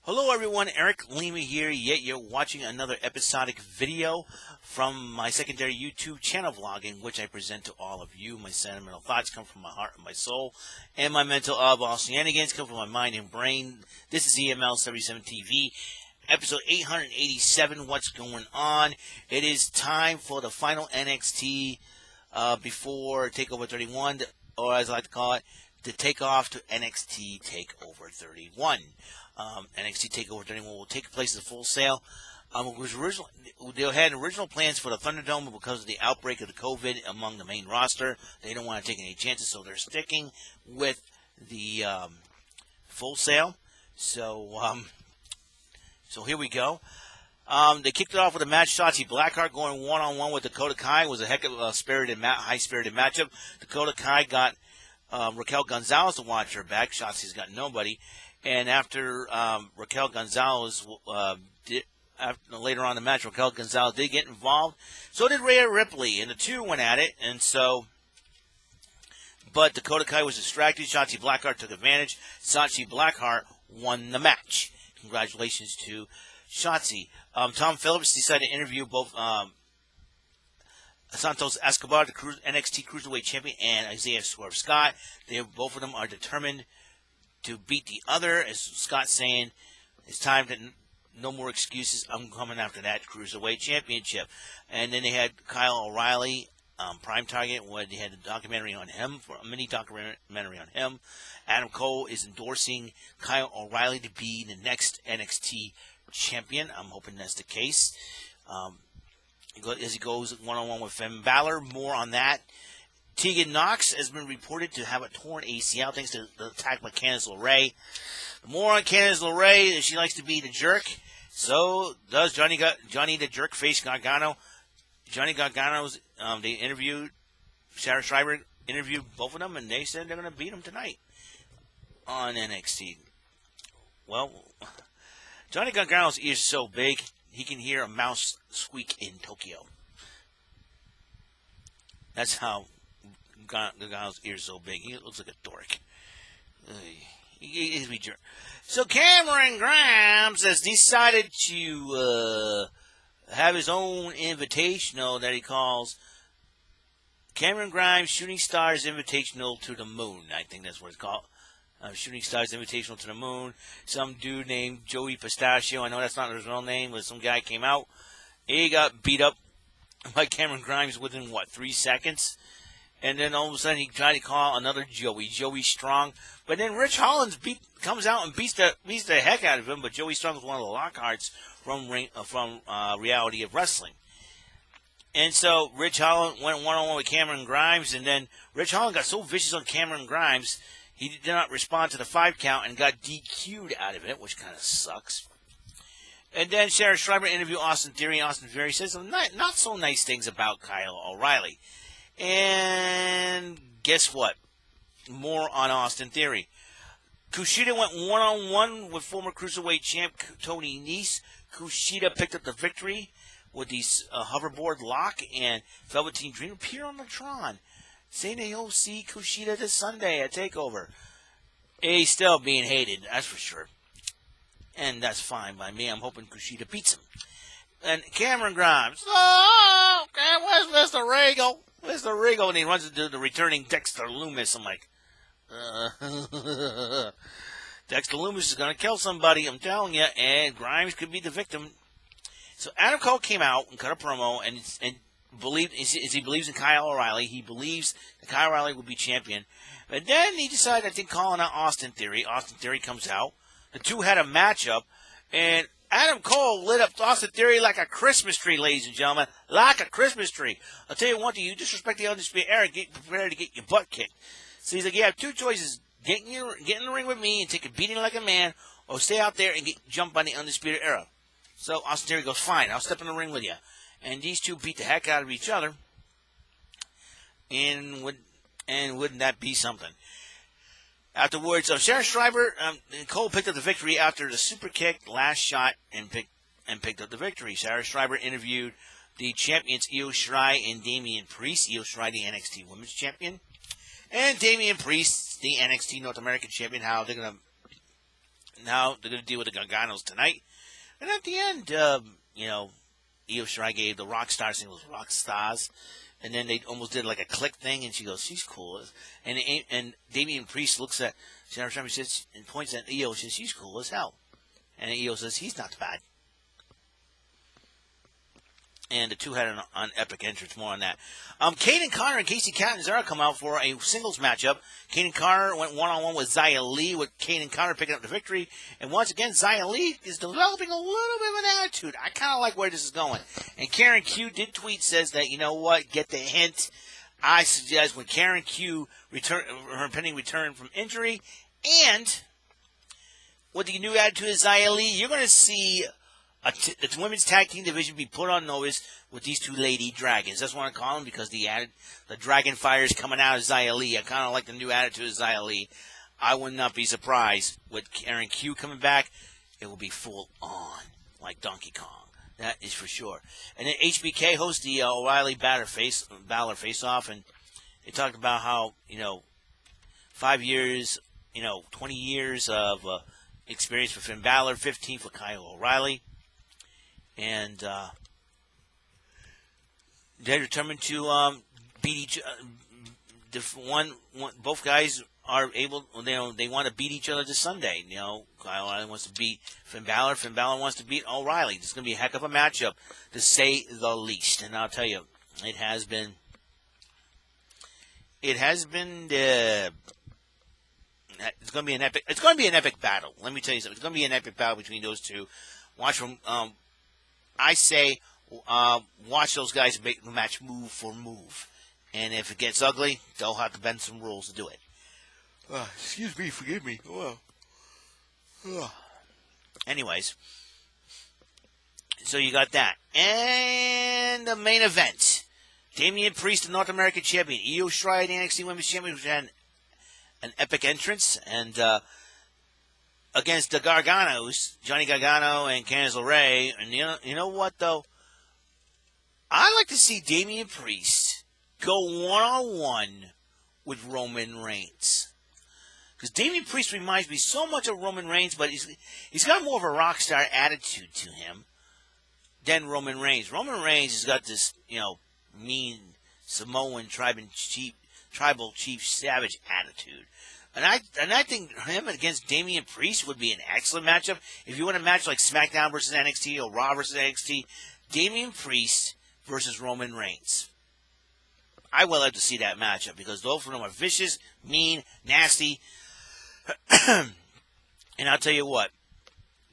Hello everyone, Eric Lima here, yet you're watching another episodic video from my secondary YouTube channel vlog in which I present to all of you. My sentimental thoughts come from my heart and my soul, and my mental oddball shenanigans come from my mind and brain. This is EML77 TV, episode 887, What's Going On? It is time for the final NXT before Takeover 31, or as I like to call it, the Takeoff to NXT Takeover 31. NXT Takeover 31 will take place at Full Sail. They had original plans for the Thunderdome, but because of the outbreak of the COVID among the main roster, they don't want to take any chances, so they're sticking with the Full Sail. So here we go. They kicked it off with a match. Shotzi Blackheart going one-on-one with Dakota Kai. It was a heck of a high-spirited matchup. Dakota Kai got Raquel Gonzalez to watch her back. Shotzi's got nobody. And after Raquel Gonzalez, later on in the match, Raquel Gonzalez did get involved. So did Rhea Ripley, and the two went at it. But Dakota Kai was distracted. Shotzi Blackheart took advantage. Shotzi Blackheart won the match. Congratulations to Shotzi. Tom Phillips decided to interview both Santos Escobar, the NXT Cruiserweight Champion, and Isaiah Swerve Scott. Both of them are determined to beat the other. As Scott's saying, it's time to no more excuses. I'm coming after that Cruiserweight Championship. And then they had Kyle O'Reilly, Prime Target, where they had a documentary on him, for a mini documentary on him. Adam Cole is endorsing Kyle O'Reilly to be the next NXT champion. I'm hoping that's the case. As he goes one-on-one with Finn Balor, more on that. Tegan Knox has been reported to have a torn ACL thanks to the attack by Candice LeRae. More on Candice LeRae, she likes to be the jerk. So does Johnny the Jerk face Gargano. Johnny Gargano's, they interviewed, Sarah Schreiber interviewed both of them, and they said they're going to beat them tonight on NXT. Well, Johnny Gargano's ears are so big, he can hear a mouse squeak in Tokyo. That's how Gargano's ears are so big. He looks like a dork. He's a jerk. So Cameron Grimes has decided to have his own invitational that he calls Cameron Grimes Shooting Stars Invitational to the Moon. I think that's what it's called. Shooting Stars Invitational to the Moon. Some dude named Joey Pistachio. I know that's not his real name, but some guy came out. He got beat up by Cameron Grimes within, 3 seconds? And then all of a sudden he tried to call another Joey Strong. But then Rich Hollins comes out and beats the heck out of him. But Joey Strong was one of the Lockharts from Reality of Wrestling. And so Rich Hollins went one-on-one with Cameron Grimes. And then Rich Hollins got so vicious on Cameron Grimes, he did not respond to the 5 count and got DQ'd out of it, which kind of sucks. And then Sarah Schreiber interviewed Austin Theory. Austin Theory said some not so nice things about Kyle O'Reilly. And guess what? More on Austin Theory. Kushida went one-on-one with former Cruiserweight champ Tony Nese. Kushida picked up the victory with the hoverboard lock, and Velveteen Dream appeared on the Tron, saying that you'll see Kushida this Sunday at TakeOver. He's still being hated, that's for sure. And that's fine by me. I'm hoping Kushida beats him. And Cameron Grimes. Oh, where's Mr. Regal? Mr. Regal. And he runs into the returning Dexter Lumis. I'm like, Dexter Lumis is going to kill somebody, I'm telling you. And Grimes could be the victim. So Adam Cole came out and cut a promo and believed, as he believes in Kyle O'Reilly. He believes that Kyle O'Reilly will be champion. But then he decided, I think, calling out Austin Theory. Austin Theory comes out. The two had a matchup, and Adam Cole lit up Austin Theory like a Christmas tree, ladies and gentlemen. Like a Christmas tree. I'll tell you one thing, you disrespect the Undisputed Era, get prepared to get your butt kicked. So he's like, you have two choices. Get in the ring with me and take a beating like a man, or stay out there and get jumped by the Undisputed Era. So Austin Theory goes, fine, I'll step in the ring with you. And these two beat the heck out of each other. And wouldn't that be something? Afterwards, Sarah Schreiber, Cole picked up the victory after the super kick, last shot, and picked up the victory. Sarah Schreiber interviewed the champions Io Shirai and Damian Priest. Io Shirai, the NXT Women's Champion, and Damian Priest, the NXT North American Champion. How they're gonna now they're going to deal with the Garganos tonight. And at the end, Io Shirai gave the rock star singles rock stars. And then they almost did like a click thing, and she goes, she's cool. And Damian Priest looks at Jennifer Sherman and points at Io and says, she's cool as hell. And Io says, he's not bad. And the two had an epic entrance. More on that. Kaden Carter and Casey Catanzaro come out for a singles matchup. Kaden Carter went one-on-one with Xia Li, with Kaden Carter picking up the victory. And once again, Xia Li is developing a little bit of an attitude. I kind of like where this is going. And Karen Q did tweet, says that, you know what, get the hint. I suggest when Karen Q her pending return from injury, and with the new attitude of Xia Li, you're going to see the women's tag team division be put on notice with these two lady dragons. That's what I call them, because the dragon fire is coming out of Xia Li. I kind of like the new attitude of Xia Li. I would not be surprised with Karen Q coming back. It will be full on, like Donkey Kong. That is for sure. And then HBK hosts the O'Reilly Balor face-off, and they talked about how, 5 years, 20 years of experience for Finn Balor, 15 for Kyle O'Reilly. And they're determined to beat each both guys are able. They want to beat each other this Sunday. Kyle O'Reilly wants to beat Finn Balor. Finn Balor wants to beat O'Reilly. It's going to be a heck of a matchup, to say the least. And I'll tell you, it has been. It's going to be an epic. It's going to be an epic battle. Let me tell you something. It's going to be an epic battle between those two. Watch from. I say, watch those guys make the match move for move. And if it gets ugly, they'll have to bend some rules to do it. Excuse me, forgive me. Anyways, so you got that. And the main event. Damian Priest, the North American Champion. Io Shirai, the NXT Women's Champion, which had an epic entrance. And against the Garganos, Johnny Gargano and Candice LeRae. And you know what, though? I like to see Damian Priest go one-on-one with Roman Reigns. Because Damian Priest reminds me so much of Roman Reigns, but he's got more of a rock star attitude to him than Roman Reigns. Roman Reigns has got this, mean Samoan tribal chief savage attitude. And I think him against Damian Priest would be an excellent matchup. If you want a match like SmackDown versus NXT or Raw versus NXT, Damian Priest versus Roman Reigns. I would like to see that matchup, because both of them are vicious, mean, nasty. And I'll tell you what,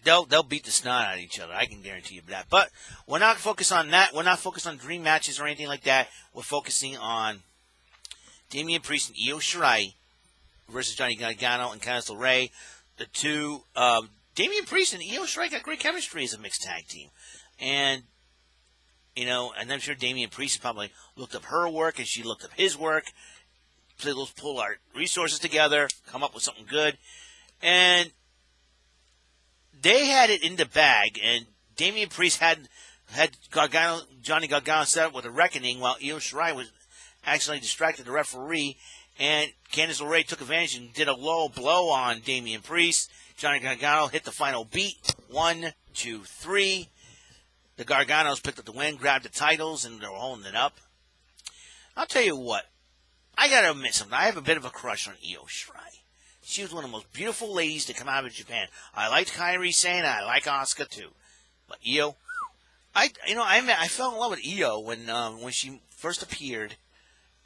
they'll beat the snot out of each other. I can guarantee you that. But we're not focused on that. We're not focused on dream matches or anything like that. We're focusing on Damian Priest and Io Shirai versus Johnny Gargano and Candice LeRae. The two, Damian Priest and Io Shirai got great chemistry as a mixed tag team. And, and I'm sure Damian Priest probably looked up her work and she looked up his work. Let's pull our resources together, come up with something good. And they had it in the bag, and Damian Priest had Johnny Gargano set up with a reckoning, while Io Shirai was actually distracted the referee. And Candice LeRae took advantage and did a low blow on Damian Priest. Johnny Gargano hit the final beat. 1, 2, 3. The Garganos picked up the win, grabbed the titles, and they're holding it up. I'll tell you what. I got to admit something. I have a bit of a crush on Io Shirai. She was one of the most beautiful ladies to come out of Japan. I liked Kairi Sane, and I like Asuka too. But Io, I fell in love with Io when she first appeared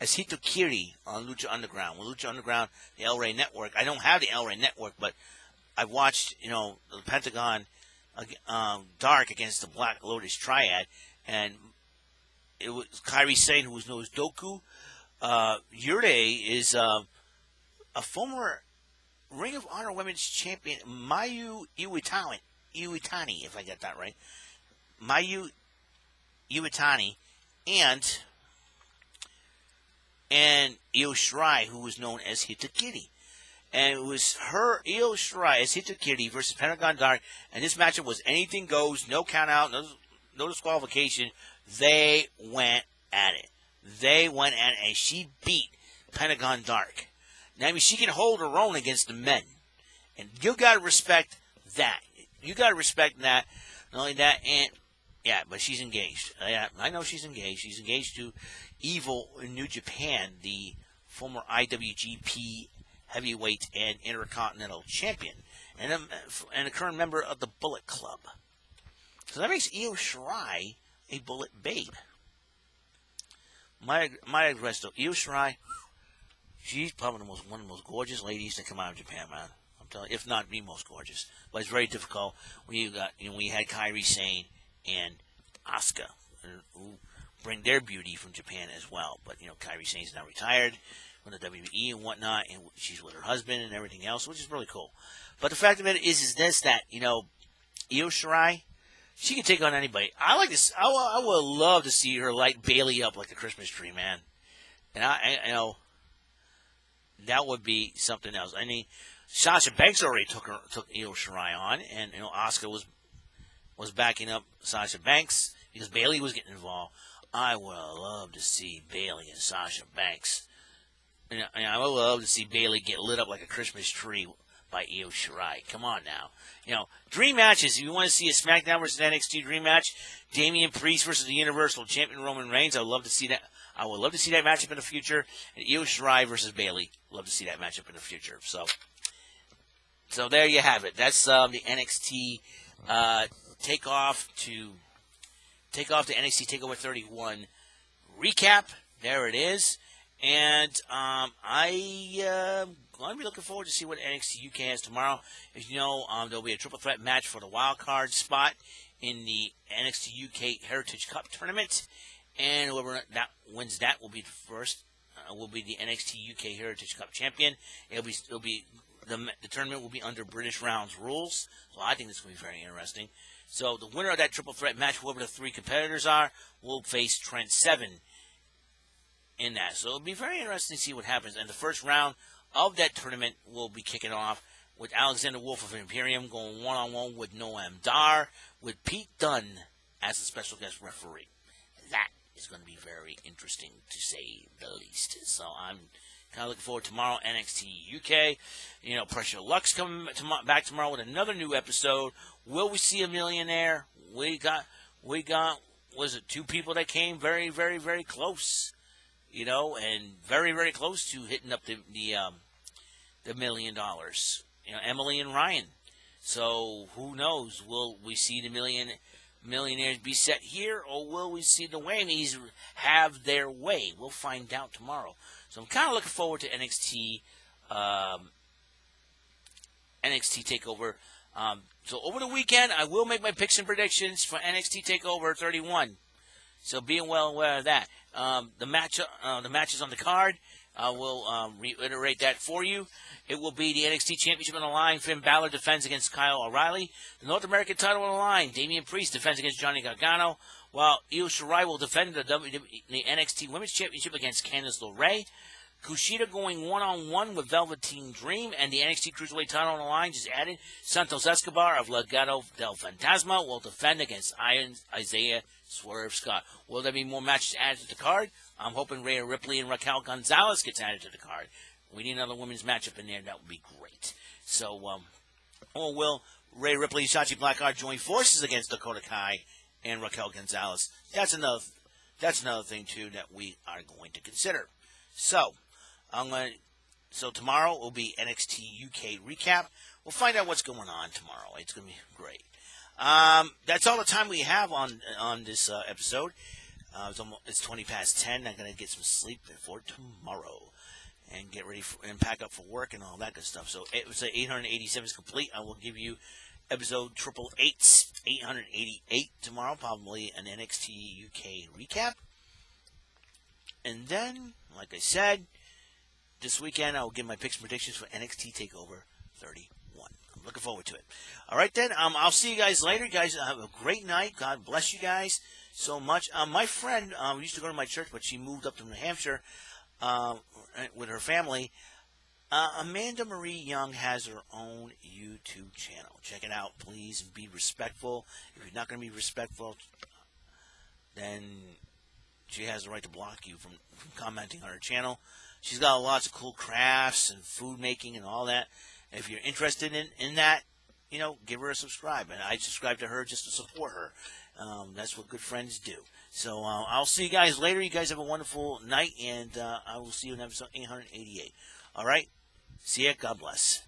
as Hitokiri on Lucha Underground. With Lucha Underground, the El Rey Network. I don't have the El Rey Network, but I've watched, the Pentagon Dark against the Black Lotus Triad, and it was Kairi Sane, who was known as Doku. Yurei is a former Ring of Honor Women's Champion, Mayu Iwatani, if I got that right. Mayu Iwatani, and Io Shirai, who was known as Hitokiri. And it was Io Shirai as Hitokiri versus Pentagon Dark, and this matchup was anything goes, no count out, no disqualification. They went at it. And she beat Pentagon Dark. Now, she can hold her own against the men. And you got to respect that. You got to respect that. Not only that, and yeah, but she's engaged. Yeah, I know she's engaged. She's engaged to Evil in New Japan, the former IWGP Heavyweight and Intercontinental Champion, and a current member of the Bullet Club. So that makes Io Shirai a Bullet babe. My address though, Io Shirai, she's probably one of the most gorgeous ladies that come out of Japan, man. I'm telling you, if not the most gorgeous. But it's very difficult when you had Kairi Sane and Asuka, who bring their beauty from Japan as well. But Kairi Sane's now retired from the WWE and whatnot, and she's with her husband and everything else, which is really cool. But the fact of it is this, that Io Shirai, she can take on anybody. I like this. I would love to see her light Bayley up like a Christmas tree, man. And I that would be something else. I mean, Sasha Banks already took Io Shirai on, and Asuka was backing up Sasha Banks because Bayley was getting involved. I would love to see Bayley and Sasha Banks. And I would love to see Bayley get lit up like a Christmas tree by Io Shirai. Come on now. Dream matches. If you want to see a SmackDown versus NXT dream match, Damian Priest versus the Universal Champion Roman Reigns, I would love to see that. I would love to see that matchup in the future. And Io Shirai versus Bayley, love to see that matchup in the future. So there you have it. That's the NXT Takeoff to NXT Takeover 31 recap. There it is. And I'm going to be looking forward to see what NXT UK has tomorrow. As you know, there'll be a triple threat match for the wild card spot in the NXT UK Heritage Cup tournament. And whoever that wins that will be the first, will be the NXT UK Heritage Cup champion. The tournament will be under British Rounds rules. So I think this will be very interesting. So the winner of that triple threat match, whoever the three competitors are, will face Trent Seven in that. So it'll be very interesting to see what happens. And the first round of that tournament will be kicking off with Alexander Wolf of Imperium going one-on-one with Noam Dar, with Pete Dunne as a special guest referee. That is going to be very interesting, to say the least. So I'm kind of looking forward to tomorrow, NXT UK. Pressure Lux coming back tomorrow with another new episode. Will we see a millionaire? We got, was it two people that came very, very, very close? And very, very close to hitting up the $1 million. Emily and Ryan. So who knows? Will we see the millionaires be set here, or will we see the Whammies have their way? We'll find out tomorrow. So I'm kind of looking forward to NXT Takeover. So over the weekend, I will make my picks and predictions for NXT Takeover 31. So being well aware of that. The matches on the card, I will reiterate that for you. It will be the NXT Championship on the line. Finn Balor defends against Kyle O'Reilly. The North American title on the line. Damian Priest defends against Johnny Gargano. While Io Shirai will defend the NXT Women's Championship against Candice LeRae. Kushida going one-on-one with Velveteen Dream, and the NXT Cruiserweight title on the line just added. Santos Escobar of Legado del Fantasma will defend against Isaiah Swerve Scott. Will there be more matches added to the card? I'm hoping Rhea Ripley and Raquel Gonzalez gets added to the card. We need another women's matchup in there. That would be great. So, or will Rhea Ripley and Shotzi Blackheart join forces against Dakota Kai and Raquel Gonzalez? That's another thing too that we are going to consider. So, So tomorrow will be NXT UK recap. We'll find out what's going on tomorrow. It's going to be great. That's all the time we have on this episode. It's 20 past 10. I'm going to get some sleep before tomorrow and get ready and pack up for work and all that good stuff. So it was 887 is complete. I will give you episode 888 tomorrow, probably an NXT UK recap. And then, like I said, this weekend I will give my picks and predictions for NXT TakeOver 31. I'm looking forward to it. All right, then. I'll see you guys later. You guys have a great night. God bless you guys so much. My friend used to go to my church, but she moved up to New Hampshire with her family. Amanda Marie Young has her own YouTube channel. Check it out, please, and be respectful. If you're not going to be respectful, then she has the right to block you from commenting on her channel. She's got lots of cool crafts and food making and all that. And if you're interested in that, give her a subscribe. And I subscribe to her just to support her. That's what good friends do. So I'll see you guys later. You guys have a wonderful night, and I will see you in episode 888. All right? See ya. God bless.